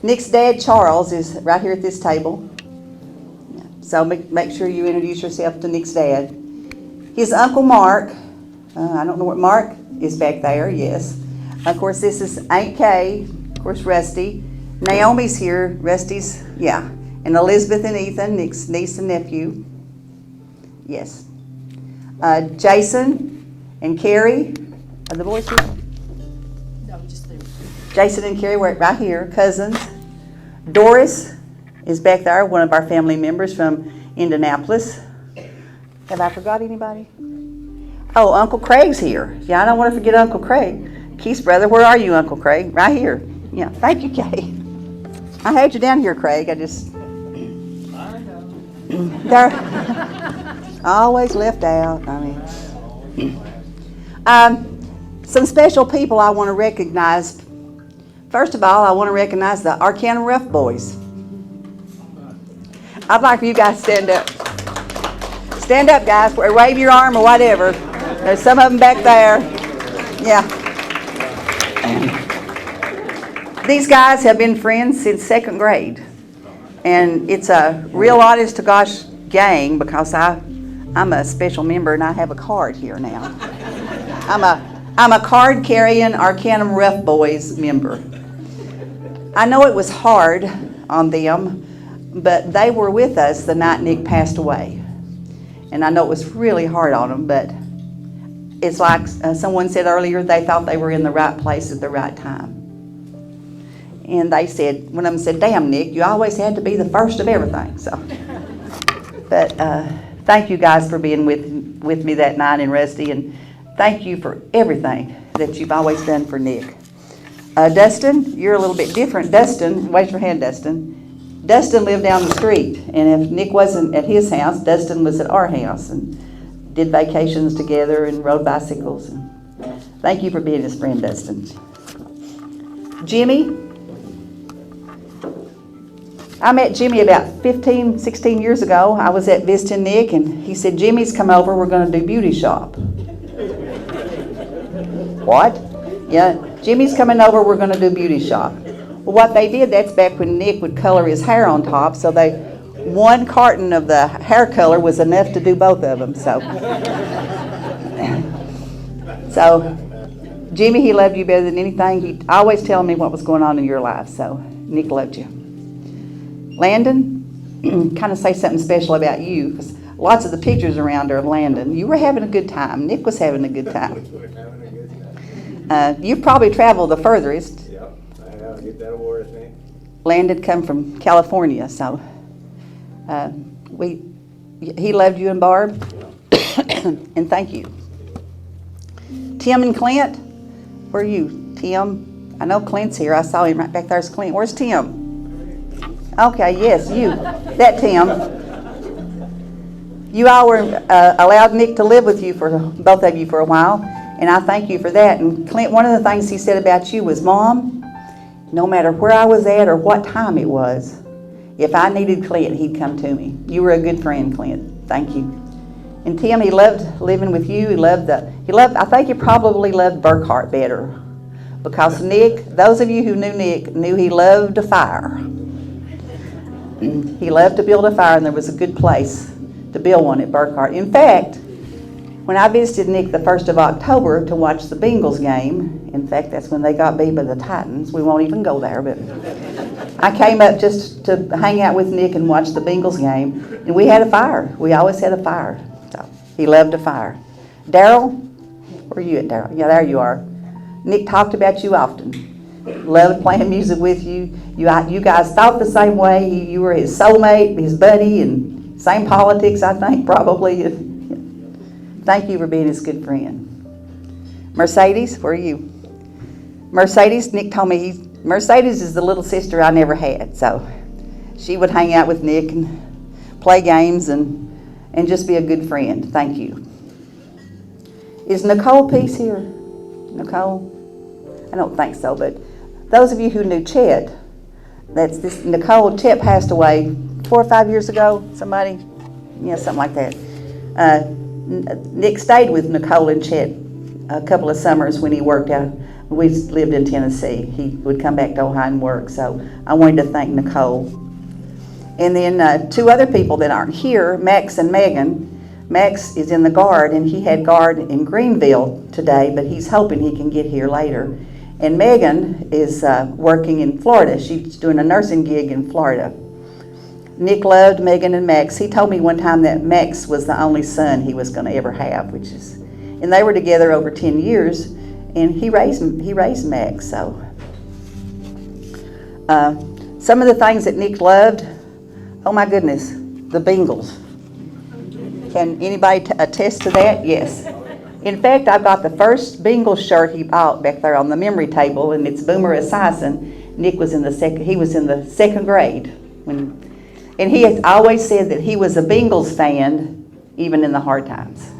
Nick's dad, Charles, is right here at this table. So make sure you introduce yourself to Nick's dad. His uncle Mark, I don't know what Mark is back there, yes. Of course, this is Aunt Kay, of course, Rusty. Naomi's here, Rusty's, yeah. And Elizabeth and Ethan, Nick's niece and nephew. Yes. Jason and Carrie, are the boys here? No, just there. Jason and Carrie work right here, cousins. Doris is back there, one of our family members from Indianapolis. Have I forgot anybody? Oh, Uncle Craig's here. Yeah, I don't want to forget Uncle Craig. Keith's brother, where are you, Uncle Craig? Right here. Yeah, thank you, Kay. I had you down here, Craig. I just... I know. They're always left out. I mean... some special people I want to recognize. First of all, I want to recognize the Arcana Rough Boys. I'd like for you guys to stand up. Stand up, guys, or wave your arm or whatever. There's some of them back there. Yeah. These guys have been friends since 2nd grade. And it's a real honest to gosh gang because I'm a special member and I have a card here now. I'm a card carrying Arcanum Rough Boys member. I know it was hard on them, but they were with us the night Nick passed away. And I know it was really hard on them, but it's like someone said earlier, they thought they were in the right place at the right time. And they said, one of them said, damn, Nick, you always had to be the first of everything. So, but thank you guys for being with me that night in Rusty, and thank you for everything that you've always done for Nick. Dustin, you're a little bit different. Dustin, raise your hand, Dustin. Dustin lived down the street, and if Nick wasn't at his house, Dustin was at our house and did vacations together and rode bicycles. And thank you for being his friend, Dustin. Jimmy, I met Jimmy about 15, 16 years ago. I was at visiting Nick, and he said, Jimmy's come over, we're going to do beauty shop. What? Yeah, Jimmy's coming over, we're going to do beauty shop. Well, what they did, that's back when Nick would color his hair on top, so one carton of the hair color was enough to do both of them. So Jimmy, he loved you better than anything. He'd always tell me what was going on in your life, so Nick loved you. Landon, kind of say something special about you, because lots of the pictures around are of Landon. You were having a good time. Nick was having a good time. You've probably traveled the furthest. Yep, I have. Get that award, I think. Landon come from California, so he loved you and Barb, and thank you. Tim and Clint, where are you? Tim, I know Clint's here. I saw him right back there's Clint. Where's Tim? Okay, yes, you. That Tim. You all were allowed Nick to live with you, both of you, for a while, and I thank you for that. And Clint, one of the things he said about you was, Mom, no matter where I was at or what time it was, if I needed Clint, he'd come to me. You were a good friend, Clint. Thank you. And Tim, he loved living with you. I think he probably loved Burkhart better, because Nick, those of you who knew Nick, knew he loved a fire. He loved to build a fire, and there was a good place to build one at Burkhart. In fact, when I visited Nick the 1st of October to watch the Bengals game, in fact, that's when they got beat by the Titans. We won't even go there, but I came up just to hang out with Nick and watch the Bengals game, and we had a fire. We always had a fire. So he loved a fire. Daryl, where are you at, Daryl? Yeah, there you are. Nick talked about you often. Loved playing music with you. You guys thought the same way. You were his soulmate, his buddy, and same politics, I think, probably. Thank you for being his good friend. Mercedes, where are you? Mercedes, Nick told me Mercedes is the little sister I never had, so she would hang out with Nick and play games and just be a good friend. Thank you. Is Nicole Peace here? Nicole? I don't think so, but those of you who knew Chet, that's this Nicole. Chet passed away 4 or 5 years ago. Somebody, yeah, something like that. Nick stayed with Nicole and Chet a couple of summers when he worked out We lived in Tennessee. He would come back to Ohio and work, so I wanted to thank Nicole. And then two other people that aren't here, Max and Megan. Max is in the Guard, and he had Guard in Greenville today, but he's hoping he can get here later. And Megan is working in Florida. She's doing a nursing gig in Florida. Nick loved Megan and Max. He told me one time that Max was the only son he was going to ever have, and they were together over 10 years, and he raised Max. So some of the things that Nick loved, oh my goodness, the Bengals. Can anybody attest to that? Yes. In fact, I've got the first Bengals shirt he bought back there on the memory table, and it's Boomer Esiason. Nick was in the second grade and he has always said that he was a Bengals fan even in the hard times.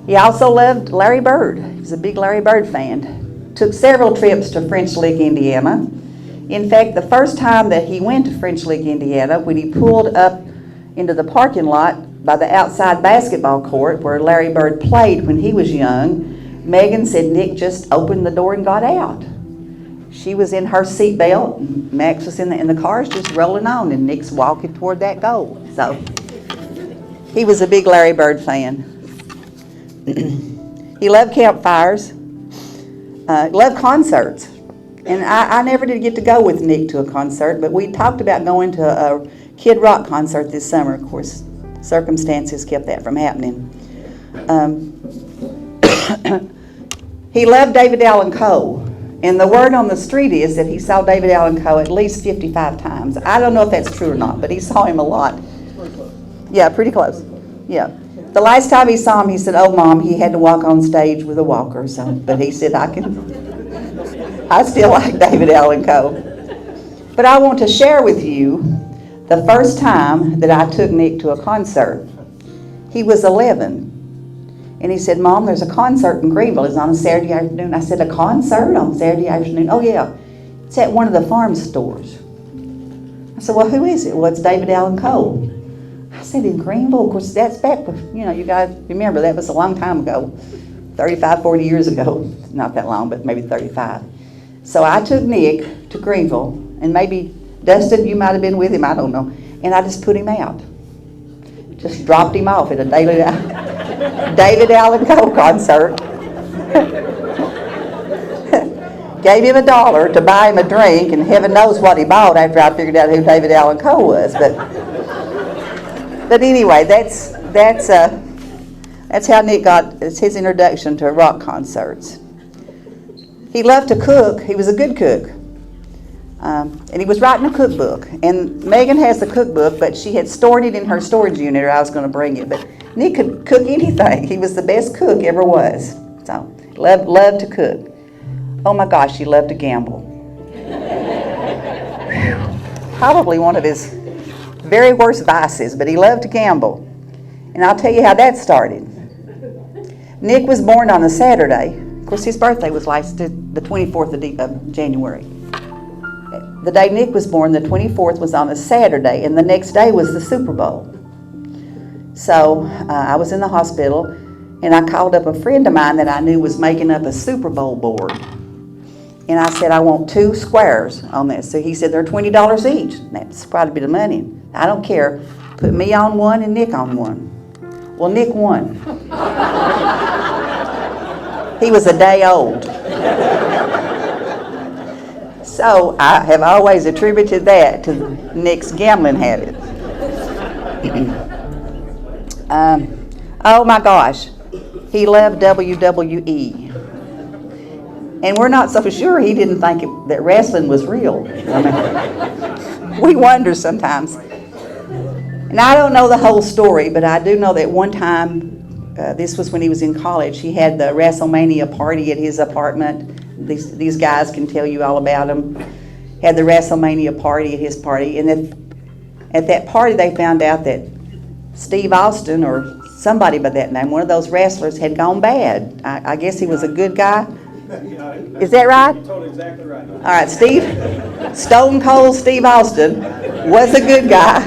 He also loved Larry Bird. He was a big Larry Bird fan. Took several trips to French Lick, Indiana. In fact, the first time that he went to French Lick, Indiana, when he pulled up into the parking lot by the outside basketball court where Larry Bird played when he was young, Megan said Nick just opened the door and got out. She was in her seatbelt, Max was in the cars just rolling on, and Nick's walking toward that goal. So he was a big Larry Bird fan. He loved campfires, loved concerts. And I never did get to go with Nick to a concert, but we talked about going to a Kid Rock concert this summer. Of course, circumstances kept that from happening. He loved David Allan Coe. And the word on the street is that he saw David Allan Coe at least 55 times. I don't know if that's true or not, but he saw him a lot. Pretty close. Yeah, pretty close. Yeah. The last time he saw him, he said, "Oh, Mom, he had to walk on stage with a walker." So, but he said, I still like David Allan Coe. But I want to share with you the first time that I took Nick to a concert. He was 11. And he said, "Mom, there's a concert in Greenville. It's on a Saturday afternoon." I said, "A concert on Saturday afternoon?" "Oh, yeah. It's at one of the farm stores." I said, "Well, who is it?" "Well, it's David Allan Coe." I said, "In Greenville?" Of course, that's back, you guys remember, that was a long time ago, 35, 40 years ago. Not that long, but maybe 35. So I took Nick to Greenville, and maybe Dustin, you might have been with him, I don't know. And I just put him out. Just dropped him off at a David Allan Coe concert. Gave him $1 to buy him a drink, and heaven knows what he bought after I figured out who David Allan Coe was. But anyway, that's how Nick got his introduction to rock concerts. He loved to cook. He was a good cook. And he was writing a cookbook. And Megan has the cookbook, but she had stored it in her storage unit, or I was going to bring it. But Nick could cook anything. He was the best cook ever was. So, loved to cook. Oh my gosh, he loved to gamble. Probably one of his very worst vices, but he loved to gamble. And I'll tell you how that started. Nick was born on a Saturday. Of course, his birthday was like the 24th of January. The day Nick was born, the 24th, was on a Saturday, and the next day was the Super Bowl. So I was in the hospital, and I called up a friend of mine that I knew was making up a Super Bowl board. And I said, "I want 2 squares on this." So he said, "They're $20 each." That's quite a bit of money. "I don't care. Put me on one and Nick on one." Well, Nick won. He was a day old. So I have always attributed that to Nick's gambling habit. Oh my gosh, he loved WWE. And we're not so sure he didn't think that wrestling was real. I mean, we wonder sometimes. And I don't know the whole story, but I do know that one time, this was when he was in college, he had the WrestleMania party at his apartment. These guys can tell you all about them. Had the WrestleMania party at his party, and at that party they found out that Steve Austin, or somebody by that name, one of those wrestlers, had gone bad. I guess he was a good guy. Is that right? You're totally exactly right. All right, Stone Cold Steve Austin was a good guy,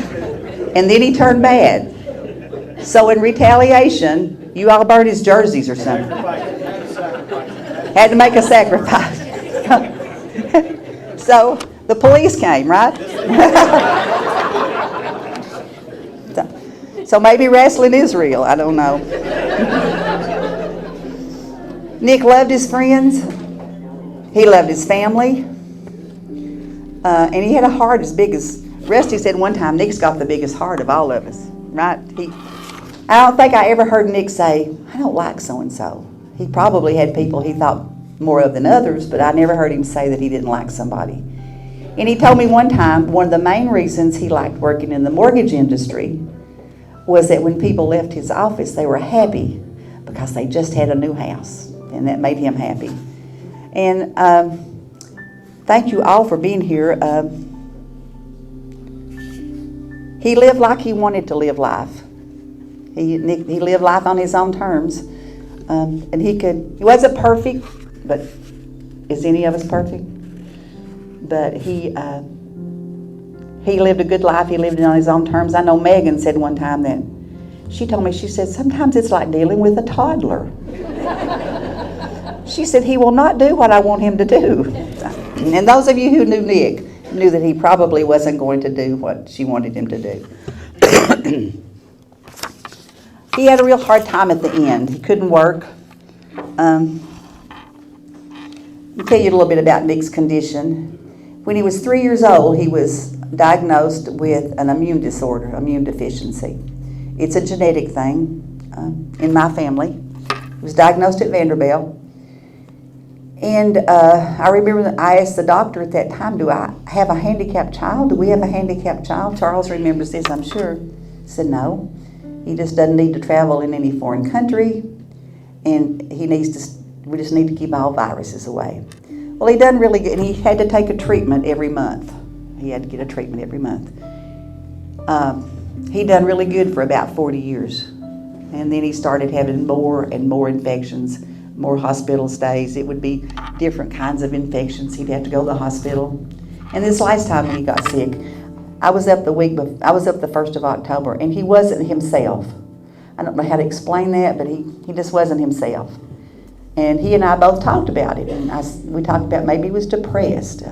and then he turned bad. So in retaliation, you all burned his jerseys or something. Had to make a sacrifice. So the police came, right? So maybe wrestling is real. I don't know. Nick loved his friends. He loved his family. And he had a heart as big as... Rusty said one time, Nick's got the biggest heart of all of us, right? I don't think I ever heard Nick say, I don't like so-and-so. He probably had people he thought more of than others, but I never heard him say that he didn't like somebody. And he told me one time, one of the main reasons he liked working in the mortgage industry was that when people left his office, they were happy because they just had a new house, and that made him happy. And thank you all for being here. He lived like he wanted to live life. He lived life on his own terms. And he wasn't perfect, but is any of us perfect? But he lived a good life. He lived it on his own terms. I know Megan said one time that, she told me, she said, sometimes it's like dealing with a toddler. She said, he will not do what I want him to do. And those of you who knew Nick knew that he probably wasn't going to do what she wanted him to do. He had a real hard time at the end. He couldn't work. Let me tell you a little bit about Nick's condition. When he was 3 years old, he was diagnosed with an immune disorder, immune deficiency. It's a genetic thing in my family. He was diagnosed at Vanderbilt. And I remember that I asked the doctor at that time, do I have a handicapped child? Do we have a handicapped child? Charles remembers this, I'm sure. He said, no. He just doesn't need to travel in any foreign country. And we just need to keep all viruses away. Well, he done really good, and he had to take a treatment every month. He had to get a treatment every month. He done really good for about 40 years. And then he started having more and more infections, more hospital stays. It would be different kinds of infections. He'd have to go to the hospital. And this last time when he got sick, I was up the 1st of October, and he wasn't himself. I don't know how to explain that, but he just wasn't himself. And he and I both talked about it, and we talked about maybe he was depressed.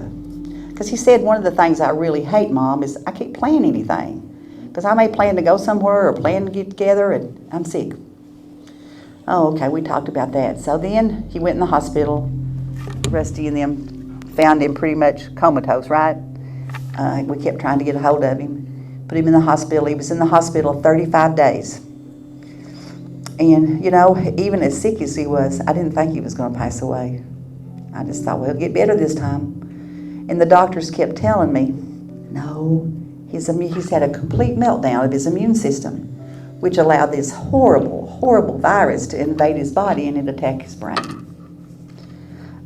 Because he said, one of the things I really hate, Mom, is I can't plan anything. Because I may plan to go somewhere or plan to get together, and I'm sick. Oh, okay, we talked about that. So then he went in the hospital. Rusty and them found him pretty much comatose, right? We kept trying to get a hold of him. Put him in the hospital. He was in the hospital 35 days. And, you know, even as sick as he was, I didn't think he was going to pass away. I just thought, well, he'll get better this time. And the doctors kept telling me, no, he's had a complete meltdown of his immune system, which allowed this horrible, horrible virus to invade his body and it attack his brain.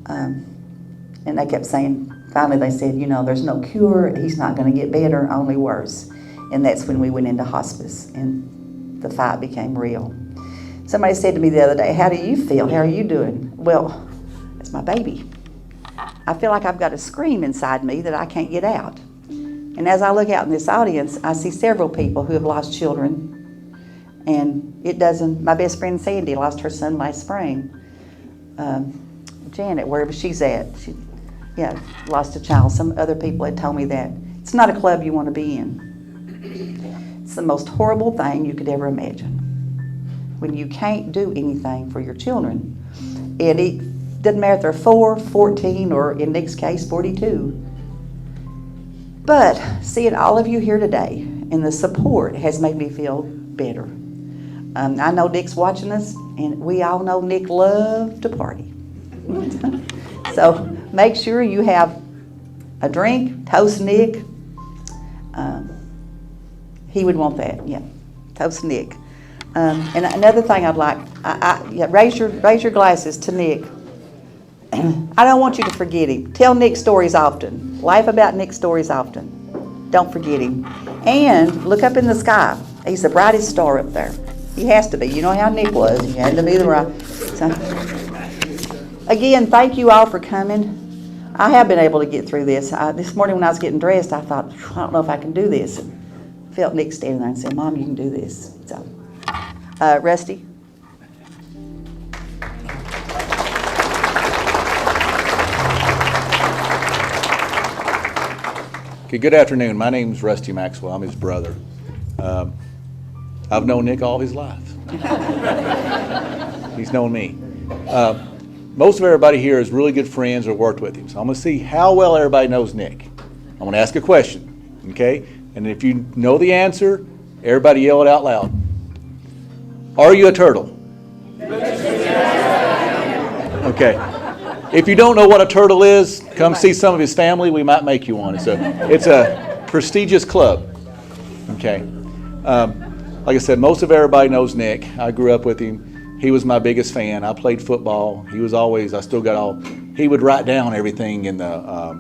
And they kept saying, finally they said, you know, there's no cure, he's not going to get better, only worse. And that's when we went into hospice and the fight became real. Somebody said to me the other day, how do you feel? How are you doing? Well, it's my baby. I feel like I've got a scream inside me that I can't get out. And as I look out in this audience, I see several people who have lost children. And my best friend Sandy lost her son last spring. Janet, wherever she's at, she lost a child. Some other people had told me that. It's not a club you want to be in. It's the most horrible thing you could ever imagine. When you can't do anything for your children. And it doesn't matter if they're 4, 14, or in Nick's case, 42. But seeing all of you here today and the support has made me feel better. I know Nick's watching us, and we all know Nick loved to party. So make sure you have a drink, toast Nick. He would want that, yeah, toast Nick. And another thing I'd like, raise your glasses to Nick. I don't want you to forget him. Tell Nick stories often. Laugh about Nick stories often. Don't forget him. And look up in the sky. He's the brightest star up there. He has to be. You know how Nick was. He had to be the right. So, again, thank you all for coming. I have been able to get through this. This morning when I was getting dressed, I thought, I don't know if I can do this. And felt Nick standing there and said, Mom, you can do this. So, Rusty. Okay, good afternoon. My name's Rusty Maxwell. I'm his brother. I've known Nick all his life. He's known me. Most of everybody here is really good friends or worked with him. So I'm going to see how well everybody knows Nick. I'm going to ask a question, okay? And if you know the answer, everybody yell it out loud. Are you a turtle? Okay. If you don't know what a turtle is, come see some of his family. We might make you one. It's a prestigious club. Okay. Like I said, most of everybody knows Nick. I grew up with him. He was my biggest fan. I played football. He was always, I still got all, he would write down everything in the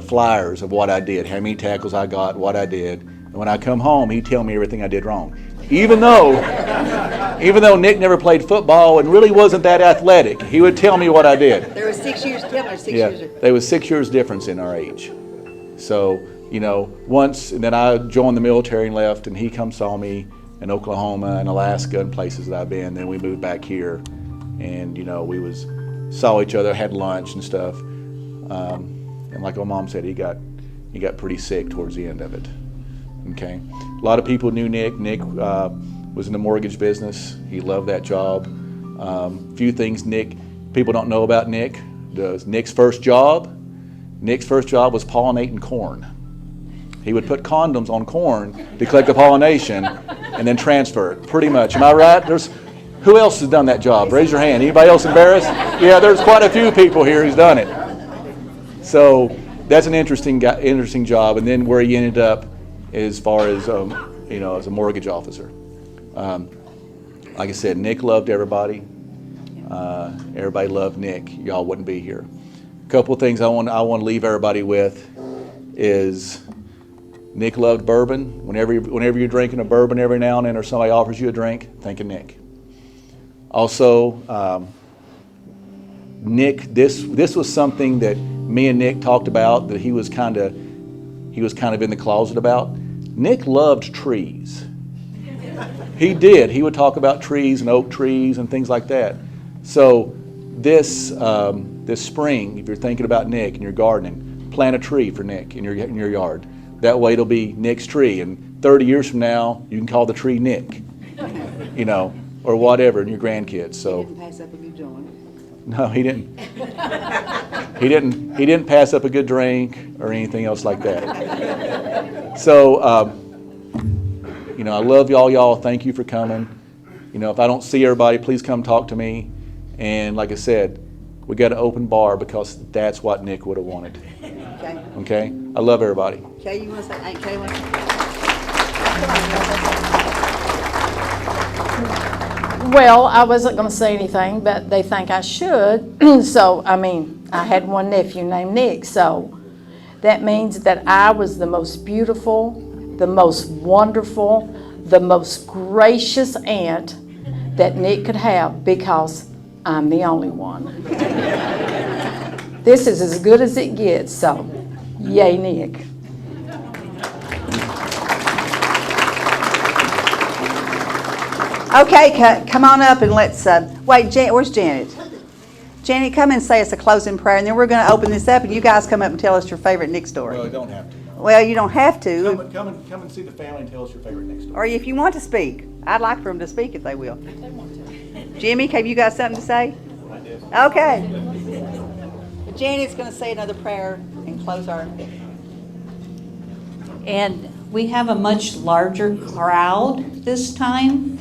flyers of what I did, how many tackles I got, what I did. And when I come home, he'd tell me everything I did wrong. Even though Nick never played football and really wasn't that athletic, he would tell me what I did. There was 6 years difference. There was 6 years difference in our age. So, once, and then I joined the military and left, and he come saw me in Oklahoma and Alaska and places that I've been. Then we moved back here, and we saw each other, had lunch and stuff. And like my mom said, he got pretty sick towards the end of it. Okay, a lot of people knew Nick. Nick was in the mortgage business. He loved that job. Few things people don't know about Nick. Nick's first job was pollinating corn. He would put condoms on corn to collect the pollination and then transfer it. Pretty much, am I right? Who else has done that job? Raise your hand. Anybody else embarrassed? Yeah, there's quite a few people here who's done it. So that's an interesting job. And then where he ended up, as far as as a mortgage officer. Like I said, Nick loved everybody. Everybody loved Nick. Y'all wouldn't be here. A couple of things I want to leave everybody with is Nick loved bourbon. Whenever you're drinking a bourbon every now and then, or somebody offers you a drink, think of Nick. Also, Nick, this was something that me and Nick talked about, that he was kind of in the closet about. Nick loved trees. He did. He would talk about trees and oak trees and things like that. So this spring, if you're thinking about Nick and you're gardening, plant a tree for Nick in your yard. That way it'll be Nick's tree, and 30 years from now you can call the tree Nick, or whatever, and your grandkids. So. He didn't pass up a good joint. No, he didn't. He didn't pass up a good drink or anything else like that. So, I love y'all. Thank you for coming. If I don't see everybody, please come talk to me. And like I said, we got an open bar because that's what Nick would have wanted. Okay? I love everybody. Kay, you want to say? Kay, want to say? Well, I wasn't going to say anything, but they think I should. So, I had one nephew named Nick, so that means that I was the most beautiful, the most wonderful, the most gracious aunt that Nick could have, because I'm the only one. This is as good as it gets, so yay, Nick. Okay, come on up and let's, wait, where's Janet? Janet, come and say us a closing prayer, and then we're going to open this up, and you guys come up and tell us your favorite Nick story. Well, you don't have to. Well, you don't have to. Come and see the family and tell us your favorite Nick story. Or if you want to speak. I'd like for them to speak if they will. Jimmy, have you got something to say? I did. Okay. Janet's going to say another prayer and close our... And we have a much larger crowd this time.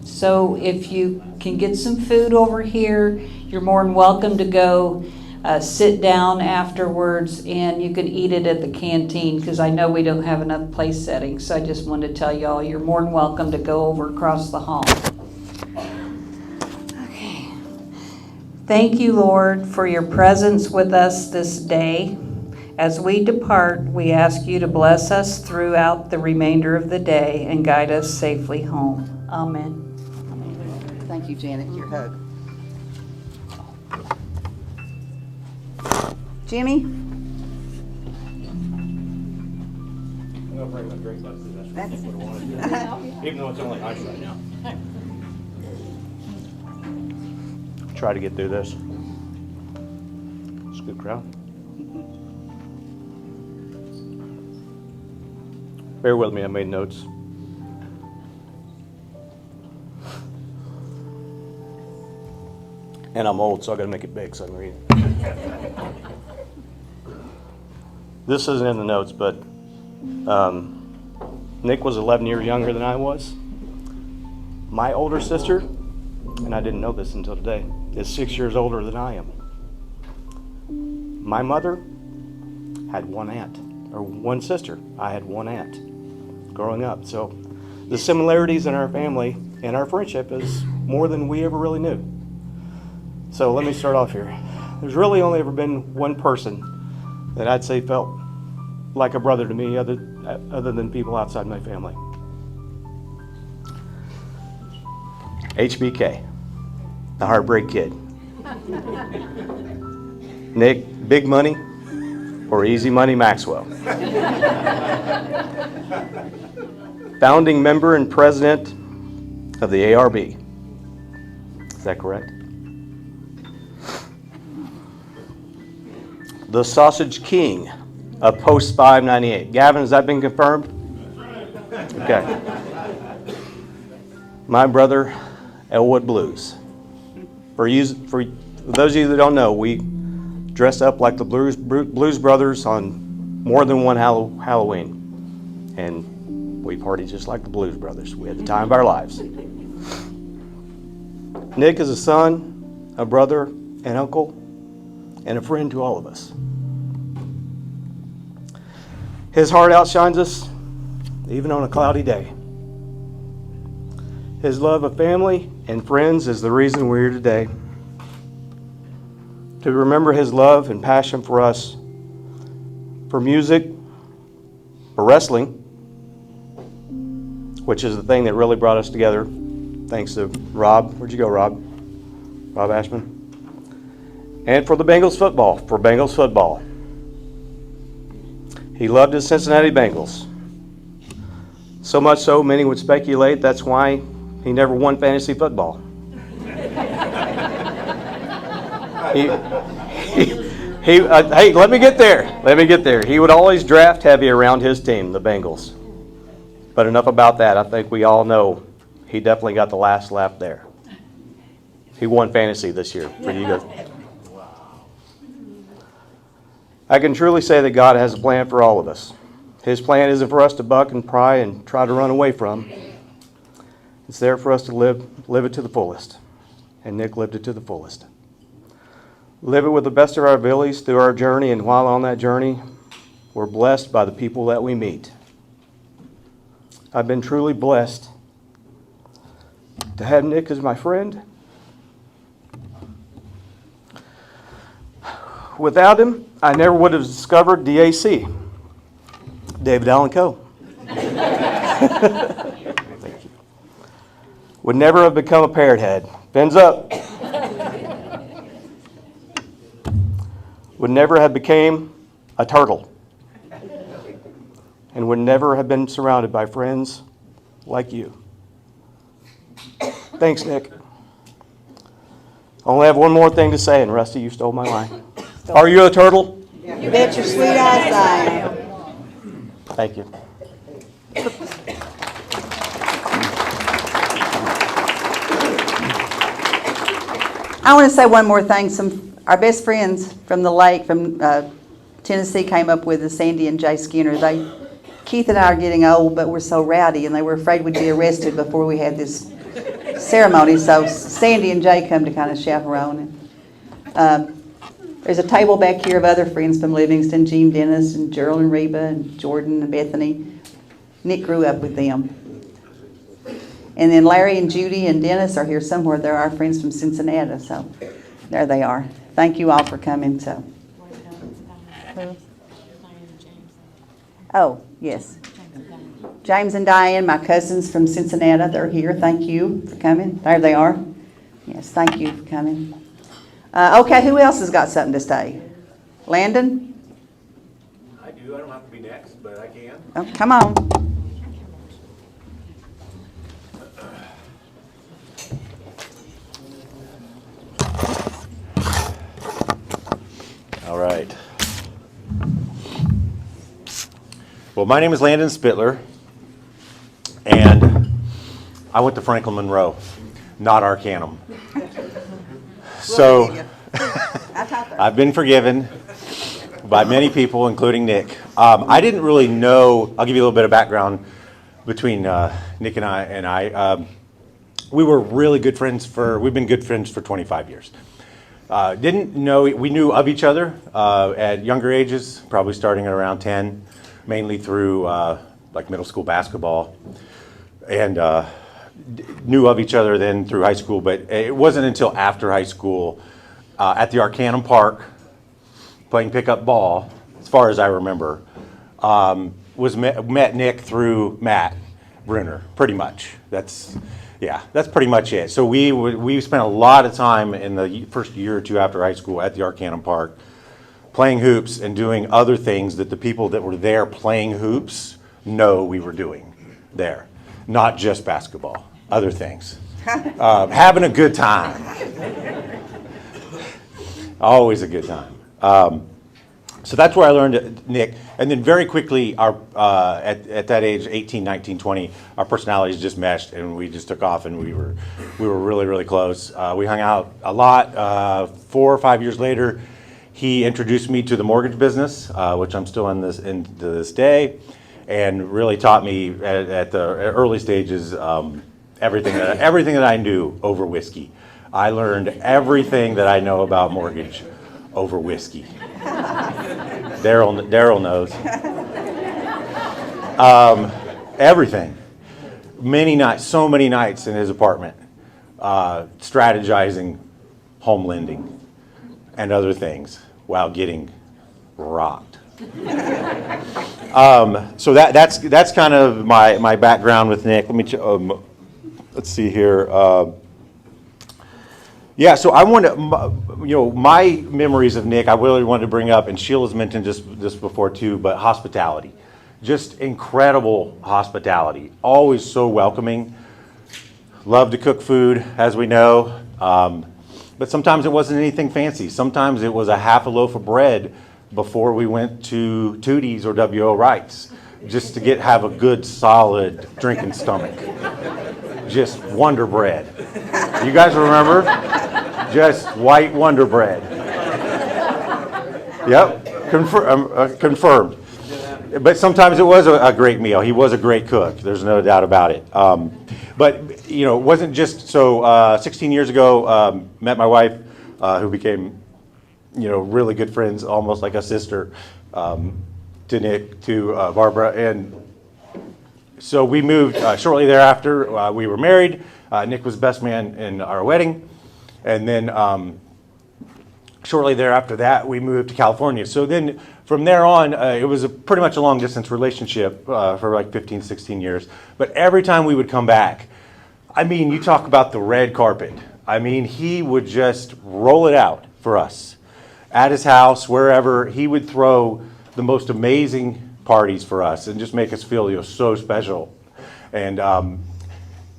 So if you can get some food over here, you're more than welcome to go sit down afterwards, and you can eat it at the canteen, because I know we don't have enough place settings. So I just wanted to tell y'all, you're more than welcome to go over across the hall. Okay. Thank you, Lord, for your presence with us this day. As we depart, we ask you to bless us throughout the remainder of the day and guide us safely home. Amen. Thank you, Janet, for your hug. Jimmy? I'm gonna bring my drink up because that's what I want to do. Even though it's only ice right now. Try to get through this. It's a good crowd. Bear with me, I made notes. And I'm old, so I gotta make it big so I can read it. This isn't in the notes, but Nick was 11 years younger than I was. My older sister, and I didn't know this until today, is 6 years older than I am. My mother had one aunt, or one sister. I had one aunt growing up. So the similarities in our family and our friendship is more than we ever really knew. So let me start off here. There's really only ever been one person that I'd say felt like a brother to me other than people outside my family. HBK, the Heartbreak Kid. Nick, Big Money, or Easy Money Maxwell. Founding member and president of the ARB. Is that correct? The Sausage King of Post 598. Gavin, has that been confirmed? Okay. My brother, Elwood Blues. For those of you that don't know, we dressed up like the Blues Brothers on more than one Halloween. And we partied just like the Blues Brothers. We had the time of our lives. Nick is a son, a brother, an uncle, and a friend to all of us. His heart outshines us, even on a cloudy day. His love of family and friends is the reason we're here today. To remember his love and passion for us, for music, for wrestling, which is the thing that really brought us together, thanks to Rob. Where'd you go, Rob? Rob Ashman. And for the Bengals football, for Bengals football. He loved his Cincinnati Bengals. So much so, many would speculate that's why he never won fantasy football. Hey, let me get there. He would always draft heavy around his team, the Bengals. But enough about that. I think we all know he definitely got the last laugh there. He won fantasy this year for you guys. I can truly say that God has a plan for all of us. His plan isn't for us to buck and pry and try to run away from. It's there for us to live it to the fullest. And Nick lived it to the fullest. Live it with the best of our abilities through our journey, and while on that journey, we're blessed by the people that we meet. I've been truly blessed to have Nick as my friend. Without him, I never would have discovered DAC, David Allen Coe. Thank you. Would never have become a parrot head. Fins up. Would never have became a turtle. And would never have been surrounded by friends like you. Thanks, Nick. I only have one more thing to say, and Rusty, you stole my line. Are you a turtle? You bet your sweet eyes I am. Thank you. I want to say one more thing. Our best friends from the lake, from Tennessee, came up with us, Sandy and Jay Skinner. Keith and I are getting old, but we're so rowdy, and they were afraid we'd be arrested before we had this ceremony. So Sandy and Jay come to kind of chaperone. There's a table back here of other friends from Livingston, Gene Dennis and Gerald and Reba and Jordan and Bethany. Nick grew up with them. And then Larry and Judy and Dennis are here somewhere. They're our friends from Cincinnati, so there they are. Thank you all for coming. So. Oh, yes. James and Diane, my cousins from Cincinnati, they're here. Thank you for coming. There they are. Yes, thank you for coming. Okay, who else has got something to say? Landon? I do. I don't have to be next, but I can. Oh, come on. All right. Well, my name is Landon Spittler. I went to Franklin Monroe, not Arcanum. So I've been forgiven by many people, including Nick. I didn't really know, I'll give you a little bit of background between Nick and I. We were really good friends we've been good friends for 25 years. Didn't know, we knew of each other at younger ages, probably starting at around 10, mainly through like middle school basketball, and knew of each other then through high school, but it wasn't until after high school at the Arcanum Park, playing pickup ball, as far as I remember, met Nick through Matt Brunner, pretty much. That's pretty much it. So we spent a lot of time in the first year or two after high school at the Arcanum Park, playing hoops and doing other things that the people that were there playing hoops know we were doing there. Not just basketball, other things. Having a good time. Always a good time. So that's where I learned Nick. And then very quickly, at that age, 18, 19, 20, our personalities just meshed and we just took off and we were really, really close. We hung out a lot. 4 or 5 years later, he introduced me to the mortgage business, which I'm still into this day, and really taught me at the early stages everything that I knew over whiskey. I learned everything that I know about mortgage over whiskey. Daryl knows. Everything. So many nights in his apartment, strategizing home lending and other things while getting rocked. So that's kind of my background with Nick. Let's see here. So I want to, my memories of Nick, I really wanted to bring up, and Sheila's mentioned this before too, but hospitality. Just incredible hospitality. Always so welcoming. Loved to cook food, as we know. But sometimes it wasn't anything fancy. Sometimes it was a half a loaf of bread before we went to Tootie's or W.O. Wright's, just to have a good, solid drinking stomach. Just Wonder Bread. You guys remember? Just white Wonder Bread. Yep, confirmed. But sometimes it was a great meal. He was a great cook. There's no doubt about it. But it wasn't just so. 16 years ago, met my wife, who became, really good friends, almost like a sister to Nick, to Barbara, and so we moved shortly thereafter. We were married. Nick was best man in our wedding, and then shortly thereafter that we moved to California. So then from there on, it was pretty much a long distance relationship for like 15, 16 years. But every time we would come back, you talk about the red carpet. He would just roll it out for us at his house, wherever. He would throw the most amazing parties for us and just make us feel so special. And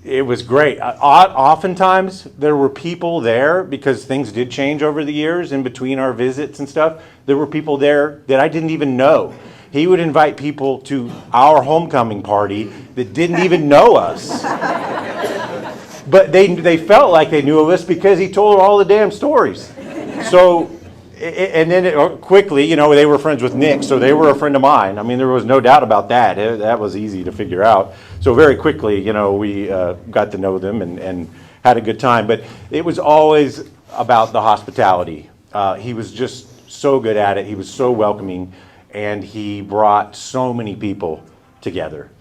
it was great. Oftentimes there were people there, because things did change over the years in between our visits and stuff. There were people there that I didn't even know. He would invite people to our homecoming party that didn't even know us. But they felt like they knew of us because he told all the damn stories. So, and then quickly, they were friends with Nick, so they were a friend of mine. There was no doubt about that. That was easy to figure out. So very quickly, we got to know them and had a good time. But it was always about the hospitality. He was just so good at it. He was so welcoming, and he brought so many people together.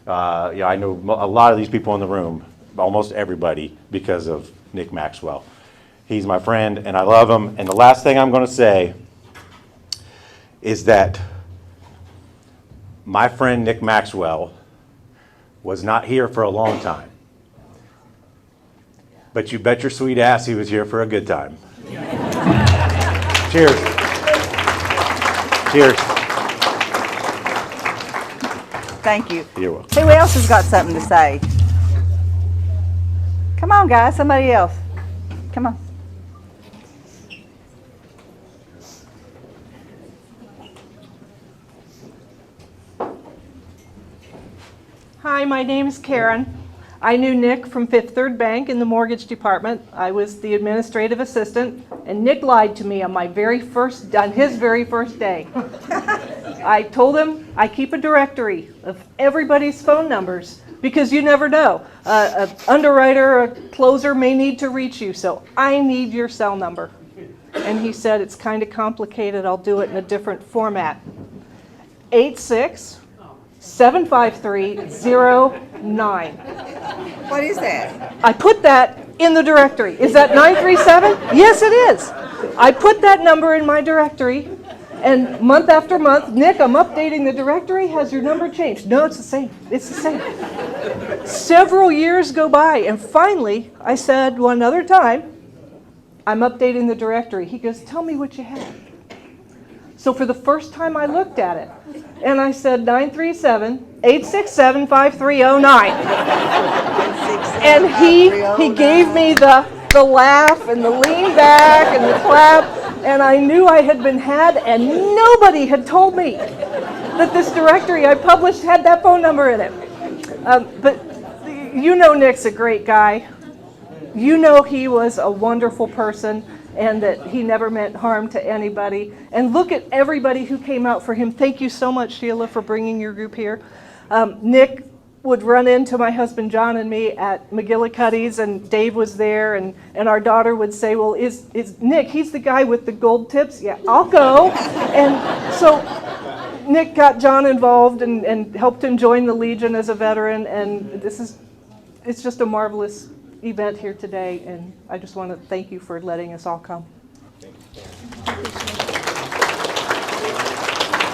I know a lot of these people in the room, almost everybody, because of Nick Maxwell. He's my friend, and I love him. And the last thing I'm going to say is that my friend Nick Maxwell was not here for a long time. But you bet your sweet ass he was here for a good time. Cheers. Cheers. Thank you. You're welcome. Who else has got something to say? Come on, guys. Somebody else. Come on. Hi, my name is Karen. I knew Nick from Fifth Third Bank in the mortgage department. I was the administrative assistant, and Nick lied to me on his very first day. I told him I keep a directory of everybody's phone numbers because you never know. An underwriter or a closer may need to reach you, so I need your cell number. And he said, it's kind of complicated, I'll do it in a different format. 86-753-09. What is that? I put that in the directory. Is that 937? Yes, it is. I put that number in my directory, and month after month, Nick, I'm updating the directory. Has your number changed? No, it's the same. It's the same. Several years go by, and finally, I said one other time, I'm updating the directory. He goes, tell me what you have. So for the first time, I looked at it, and I said 937-867-5309. And he gave me the laugh and the lean back and the clap, and I knew I had been had, and nobody had told me that this directory I published had that phone number in it. But you know Nick's a great guy. You know he was a wonderful person, and that he never meant harm to anybody. And look at everybody who came out for him. Thank you so much, Sheila, for bringing your group here. Nick would run into my husband John and me at McGillicuddy's, and Dave was there, and our daughter would say, well, is Nick, he's the guy with the gold tips? Yeah, I'll go. And so Nick got John involved and helped him join the Legion as a veteran, and it's just a marvelous event here today, and I just want to thank you for letting us all come.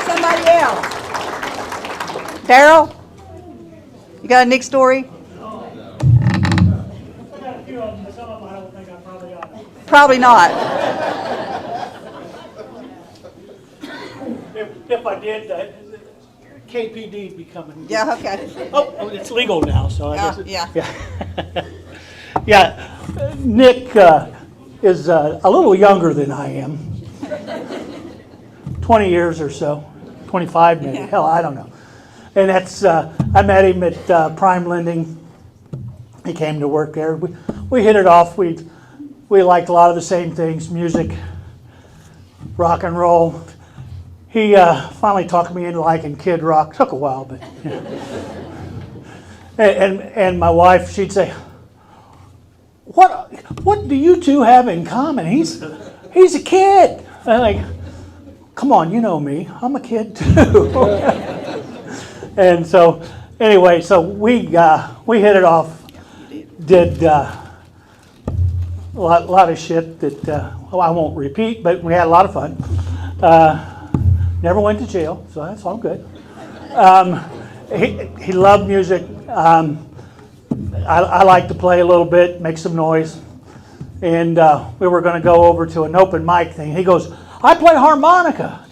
Somebody else. Daryl, you got a Nick story? Probably not. If I did, KPD'd be coming. Yeah, okay. Oh, it's legal now, so I guess. Yeah. Yeah, Nick is a little younger than I am. 20 years or so, 25 maybe. Yeah. Hell, I don't know. And that's I met him at Prime Lending. He came to work there. We hit it off. We liked a lot of the same things: music, rock and roll. He finally talked me into liking Kid Rock. Took a while, but yeah. And my wife, she'd say, What do you two have in common? He's a kid. I'm like, come on, you know me. I'm a kid too. And so anyway, so we hit it off. Did a lot of shit that I won't repeat, but we had a lot of fun. Never went to jail, so that's all good. He loved music. I like to play a little bit, make some noise. And we were going to go over to an open mic thing. He goes, I play harmonica.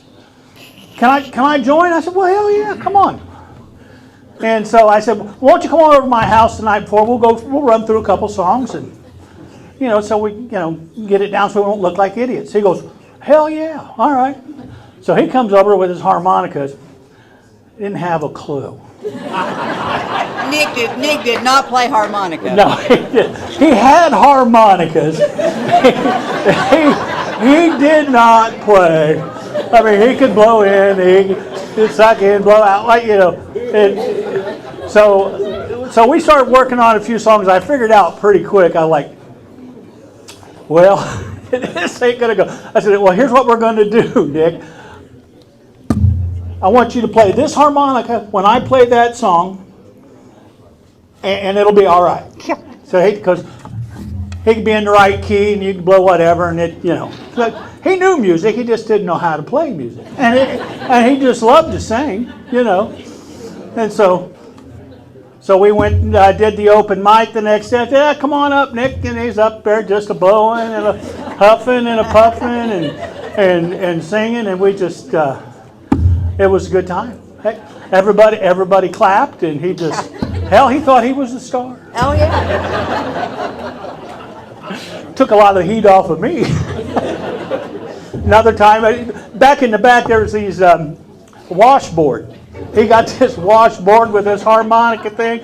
Can I join? I said, well, hell yeah, come on. And so I said, well, why don't you come on over to my house the night before? We'll run through a couple songs, and so we get it down so we won't look like idiots. He goes, hell yeah, all right. So he comes over with his harmonicas. Didn't have a clue. Nick did not play harmonica. No, he did. He had harmonicas. he did not play. I mean, he could blow in, he could suck in, blow out, So we started working on a few songs. I figured out pretty quick. I was like, well, this ain't gonna go. I said, well, here's what we're gonna do, Nick. I want you to play this harmonica when I play that song, and it'll be all right. So because he could be in the right key and you could blow whatever, and But he knew music, he just didn't know how to play music, and he just loved to sing, And so we went and did the open mic the next day. Yeah, come on up, Nick, and he's up there just a blowing and a huffing and a puffing and singing, and we just. It was a good time. Hey, everybody clapped, and he thought he was the star. Oh, yeah. Took a lot of the heat off of me. Another time, back in the back, there was these washboard. He got this washboard with this harmonica thing.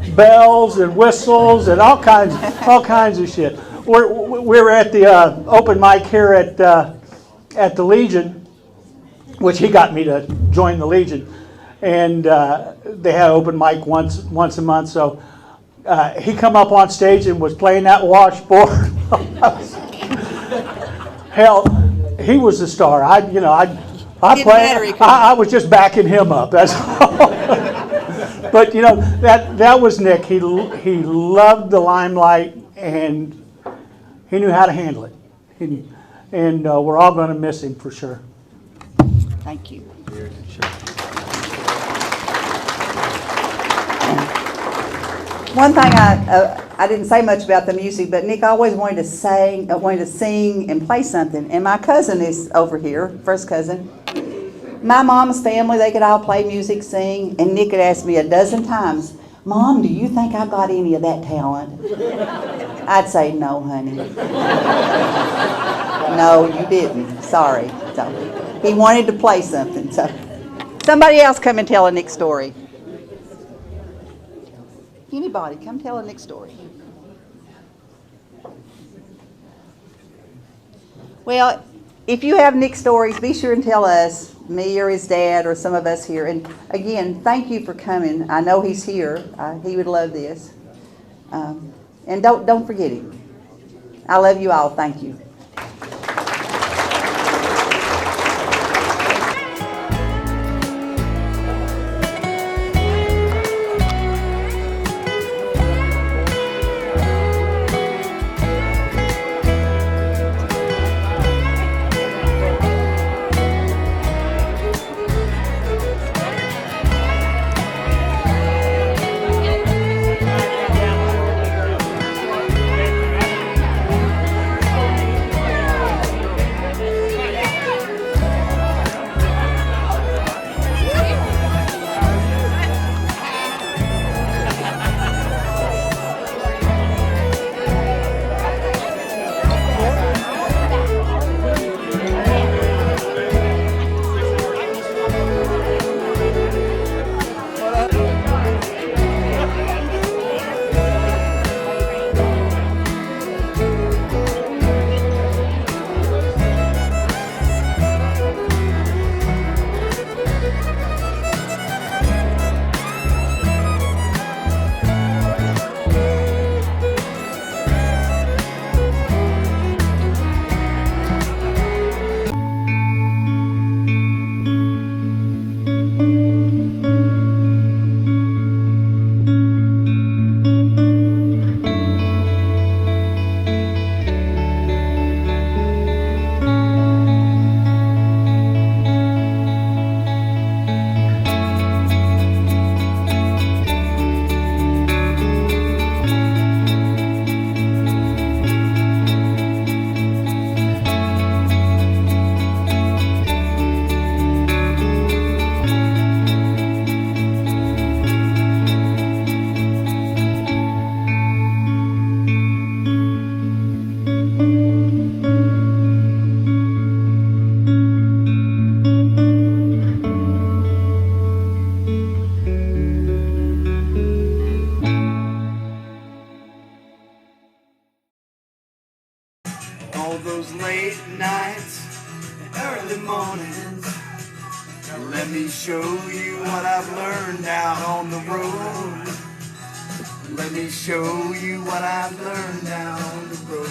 bells and whistles and all kinds of shit. We were at the open mic here at the Legion, which he got me to join the Legion, and they had open mic once a month. So he come up on stage and was playing that washboard. Hell, he was the star. I was just backing him up. That's all. But that was Nick. He loved the limelight, and he knew how to handle it. And we're all going to miss him for sure. Thank you. One thing I didn't say much about the music, but Nick always wanted to sing and play something. And my cousin is over here, first cousin. My mom's family, they could all play music, sing, and Nick had asked me a dozen times, "Mom, do you think I got any of that talent?" I'd say, "No, honey." No, you didn't. Sorry. So he wanted to play something. So somebody else come and tell a Nick story. Anybody, come tell a Nick story. Well, if you have Nick stories, be sure and tell us, me or his dad or some of us here. And again, thank you for coming. I know he's here. He would love this. And don't forget him. I love you all. Thank you. All those late nights and early mornings. Now let me show you what I've learned out on the road. Let me show you what I've learned out on the road.